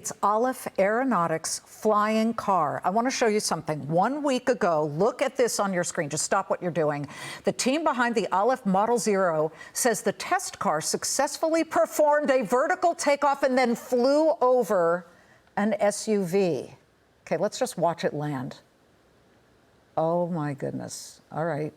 It's Alef Aeronautics flying car. I want to show you something. 1 week ago, look at this on your screen. Just stop what you're doing. The team behind the Alef Model 0 says the test car successfully performed a vertical takeoff and then flew over an SUV. Okay, let's just watch it land. Oh my goodness. All right.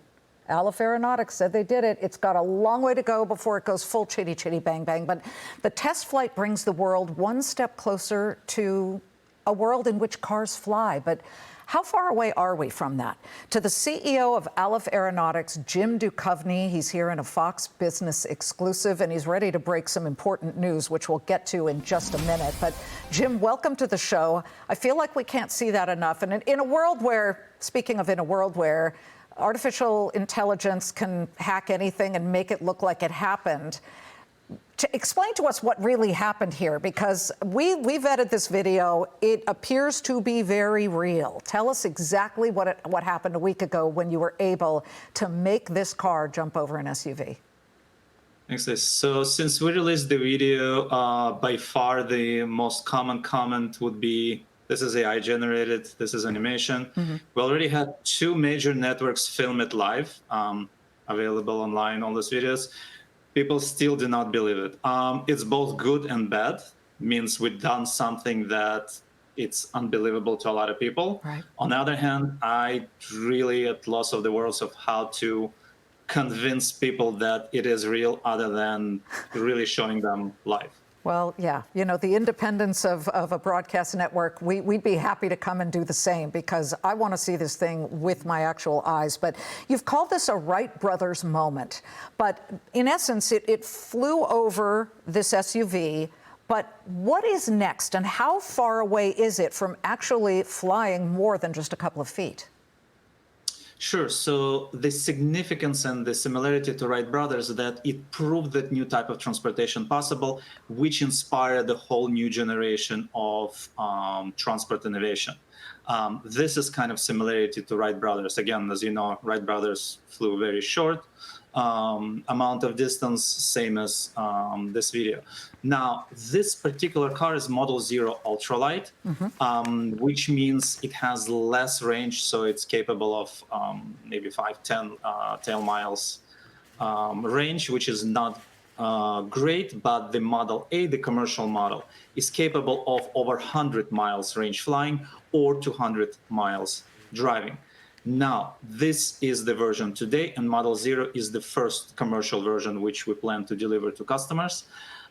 Alef Aeronautics said they did it. It's got a long way to go before it goes full chitty chitty bang bang. But the test flight brings the world one step closer to a world in which cars fly. But how far away are we from that? To the CEO of Alef Aeronautics, Jim Dukhovney. He's here in a Fox Business exclusive, and he's ready to break some important news, which we'll get to in just a minute. But Jim, welcome to the show. I feel like we can't see that enough. And in a world where, speaking of in a world where artificial intelligence can hack anything and make it look like it happened, to explain to us what really happened here, because we vetted this video. It appears to be very real. Tell us exactly what happened a week ago when you were able to make this car jump over an SUV. Thanks, Liz. So since we released the video, by far the most common comment would be, this is AI generated, this is animation. We already had 2 major networks film it live, available online, all those videos. People still do not believe it. It's both good and bad. Means we've done something that it's unbelievable to a lot of people. Right. On the other hand, I really at loss of the words of how to convince people that it is real other than really showing them live. Well, yeah, you know, the independence of a broadcast network, we'd be happy to come and do the same, because I want to see this thing with my actual eyes. But you've called this a Wright brothers moment. But in essence, it flew over this SUV. But what is next, and how far away is it from actually flying more than just a couple of feet? Sure. So the significance and the similarity to Wright brothers is that it proved that new type of transportation possible, which inspired the whole new generation of transport innovation. This is kind of similarity to Wright brothers. Again, as you know, Wright brothers flew very short amount of distance, same as this video. Now, this particular car is Model 0 ultralight, which means it has less range, so it's capable of maybe 5-10 tail miles range, which is not great, but the Model A, the commercial model, is capable of over 100 miles range flying or 200 miles driving. Now, this is the version today, and Model 0 is the first commercial version which we plan to deliver to customers.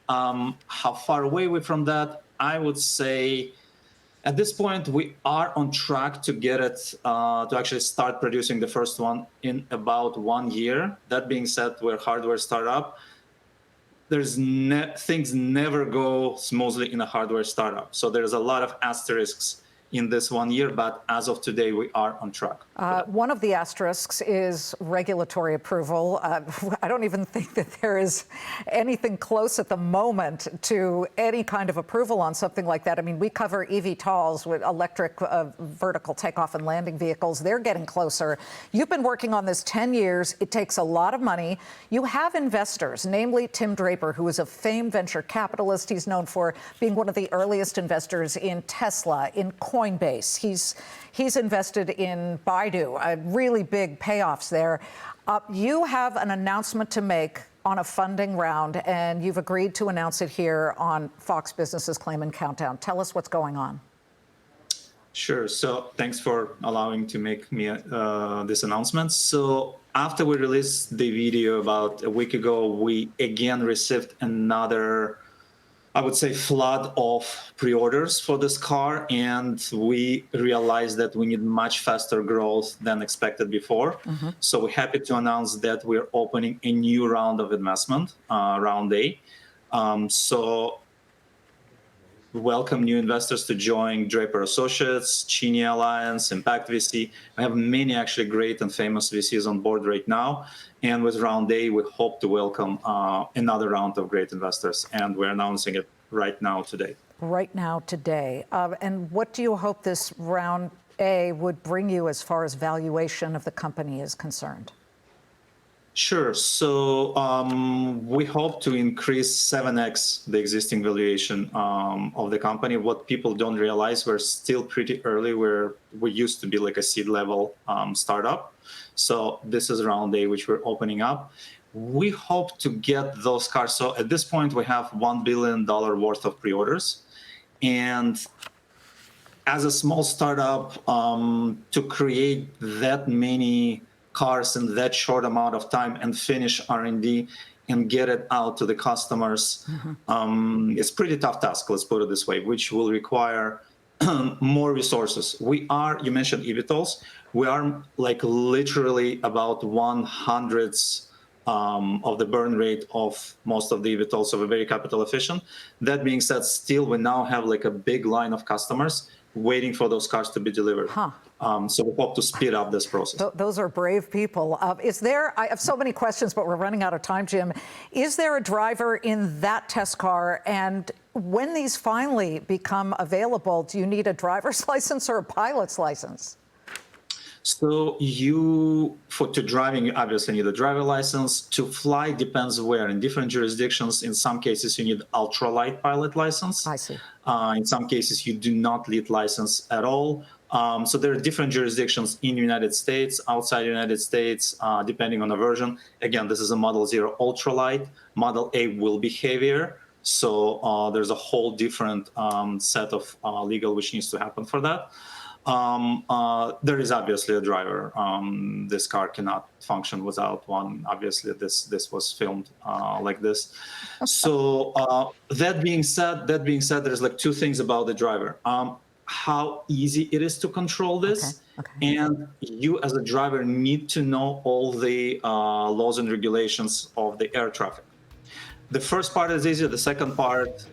How far away are we from that? I would say at this point we are on track to get it to actually start producing the first one in about 1 year. That being said, we're a hardware startup. Things never go smoothly in a hardware startup. So there's a lot of asterisks in this 1 year, but as of today, we are on track. One of the asterisks is regulatory approval. I don't even think that there is anything close at the moment to any kind of approval on something like that. I mean, we cover eVTOLs with electric vertical takeoff and landing vehicles. They're getting closer. You've been working on this 10 years. It takes a lot of money. You have investors, namely Tim Draper, who is a famed venture capitalist. He's known for being one of the earliest investors in Tesla, in Coinbase. He's invested in Baidu, really big payoffs there. You have an announcement to make on a funding round, and you've agreed to announce it here on Fox Business's Claman Countdown. Tell us what's going on. Sure. So thanks for allowing to make me this announcement. So after we released the video about a week ago, we again received another, I would say, flood of pre-orders for this car, and we realized that we need much faster growth than expected before. So we're happy to announce that we're opening a new round of investment, round A. So we welcome new investors to join Draper Associates, Cheney Alliance, Impact VC. We have many actually great and famous VCs on board right now. And with round A, we hope to welcome another round of great investors. And we're announcing it right now today. Right now today. And what do you hope this round A would bring you as far as valuation of the company is concerned? Sure. So we hope to increase 7x the existing valuation of the company. What people don't realize, we're still pretty early. We used to be like a seed level startup. So this is round A, which we're opening up. We hope to get those cars. So at this point, we have $1 billion worth of pre-orders. And as a small startup, to create that many cars in that short amount of time and finish R&D and get it out to the customers, it's a pretty tough task, let's put it this way, which will require more resources. You mentioned eVTOLs. We are like literally about 1/100th of the burn rate of most of the eVTOLs, so we're very capital efficient. That being said, still we now have like a big line of customers waiting for those cars to be delivered. So we hope to speed up this process. Those are brave people. I have so many questions, but we're running out of time, Jim. Is there a driver in that test car? And when these finally become available, do you need a driver's license or a pilot's license? So to driving, you obviously need a driver license. To fly depends where. In different jurisdictions, in some cases, you need ultralight pilot license. I see. In some cases, you do not need license at all. So there are different jurisdictions in the United States, outside the United States, depending on the version. Again, this is a Model 0 ultralight. Model A will be heavier. So there's a whole different set of legal which needs to happen for that. There is obviously a driver. This car cannot function without one. Obviously, this was filmed like this. So that being said, there's like two things about the driver. How easy it is to control this. Okay. And you as a driver need to know all the laws and regulations of the air traffic. The first part is easier. The second part,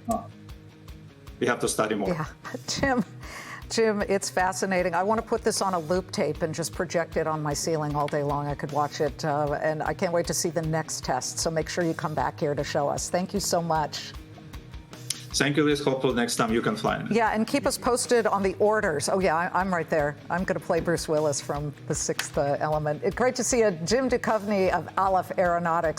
you have to study more. Yeah, Jim, it's fascinating. I want to put this on a loop tape and just project it on my ceiling all day long. I could watch it, and I can't wait to see the next test. So make sure you come back here to show us. Thank you so much. Thank you, Liz. Hopefully next time you can fly. Yeah, and keep us posted on the orders. Oh, yeah, I'm right there. I'm going to play Bruce Willis from The Sixth Element. Great to see you, Jim Dukhovney of Alef Aeronautics.